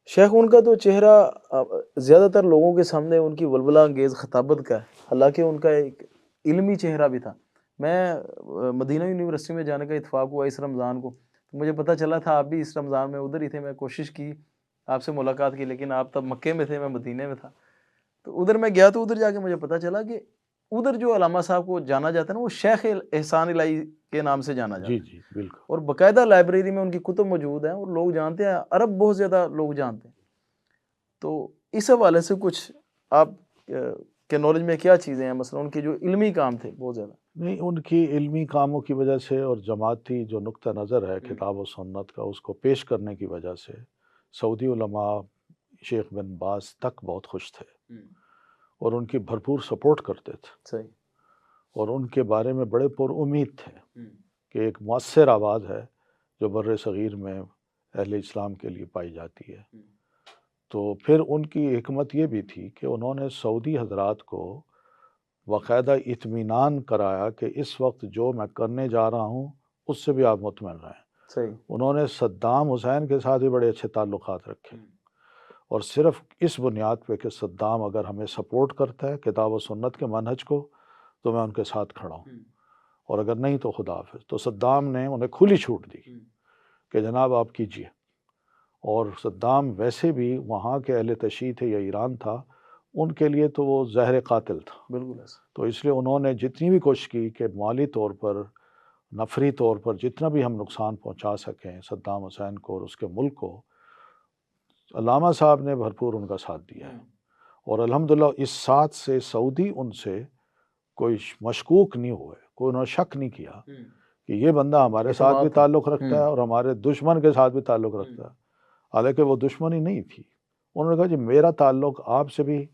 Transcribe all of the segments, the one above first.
شیخ ان کا تو چہرہ زیادہ تر لوگوں کے سامنے ان کی ولولہ انگیز خطابت کا ہے، حالانکہ ان کا ایک علمی چہرہ بھی تھا۔ میں مدینہ یونیورسٹی میں جانے کا اتفاق ہوا اس رمضان کو، تو مجھے پتہ چلا تھا آپ بھی اس رمضان میں ادھر ہی تھے۔ میں کوشش کی آپ سے ملاقات کی، لیکن آپ تب مکے میں تھے، میں مدینے میں تھا۔ تو ادھر میں گیا تو ادھر جا کے مجھے پتہ چلا کہ ادھر جو علامہ صاحب کو جانا جاتا ہے نا، وہ شیخ احسان الہی کے نام سے جانا جی جاتا ہے، جی بالکل، اور باقاعدہ لائبریری میں ان کی کتب موجود ہیں اور لوگ جانتے ہیں، عرب بہت زیادہ لوگ جانتے ہیں۔ تو اس حوالے سے کچھ آپ کے نالج میں کیا چیزیں ہیں، مثلا ان کے جو علمی کام تھے بہت زیادہ؟ نہیں ان کی علمی کاموں کی وجہ سے اور جماعتی جو نقطہ نظر ہے کتاب و سنت کا، اس کو پیش کرنے کی وجہ سے سعودی علماء شیخ بن باز تک بہت خوش تھے اور ان کی بھرپور سپورٹ کرتے تھے، صحیح۔ اور ان کے بارے میں بڑے پر امید تھے کہ ایک مؤثر آواز ہے جو بر صغیر میں اہل اسلام کے لیے پائی جاتی ہے۔ تو پھر ان کی حکمت یہ بھی تھی کہ انہوں نے سعودی حضرات کو باقاعدہ اطمینان کرایا کہ اس وقت جو میں کرنے جا رہا ہوں اس سے بھی آپ مطمئن رہیں۔ صحیح۔ انہوں نے صدام حسین کے ساتھ بھی بڑے اچھے تعلقات رکھے، اور صرف اس بنیاد پہ کہ صدام اگر ہمیں سپورٹ کرتا ہے کتاب و سنت کے منہج کو تو میں ان کے ساتھ کھڑا ہوں، اور اگر نہیں تو خدا حافظ۔ تو صدام نے انہیں کھلی چھوٹ دی کہ جناب آپ کیجئے، اور صدام ویسے بھی وہاں کے اہل تشیع تھے یا ایران تھا، ان کے لیے تو وہ زہر قاتل تھا۔ بالکل ایسا۔ تو اس لیے انہوں نے جتنی بھی کوشش کی کہ مالی طور پر، نفری طور پر جتنا بھی ہم نقصان پہنچا سکیں صدام حسین کو اور اس کے ملک کو، علامہ صاحب نے بھرپور ان کا ساتھ دیا ہے، اور الحمدللہ اس ساتھ سے سعودی ان سے کوئی مشکوک نہیں ہوئے، کوئی انہوں نے شک نہیں کیا کہ یہ بندہ ہمارے ساتھ بھی تعلق رکھتا ہے اور ہمارے دشمن کے ساتھ بھی تعلق رکھتا ہے، حالانکہ وہ دشمنی نہیں تھی۔ انہوں نے کہا جی میرا تعلق آپ سے بھی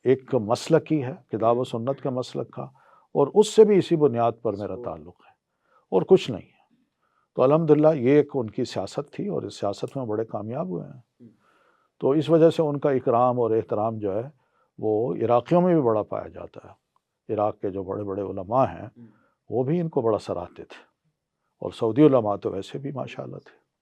ایک مسلک ہی ہے، کتاب و سنت کا مسلک کا، اور اس سے بھی اسی بنیاد پر میرا تعلق ہے اور کچھ نہیں ہے۔ تو الحمدللہ یہ ایک ان کی سیاست تھی، اور اس سیاست میں بڑے کامیاب ہوئے ہیں۔ تو اس وجہ سے ان کا اکرام اور احترام جو ہے وہ عراقیوں میں بھی بڑا پایا جاتا ہے۔ عراق کے جو بڑے بڑے علماء ہیں وہ بھی ان کو بڑا سراہتے تھے، اور سعودی علماء تو ویسے بھی ماشاءاللہ تھے۔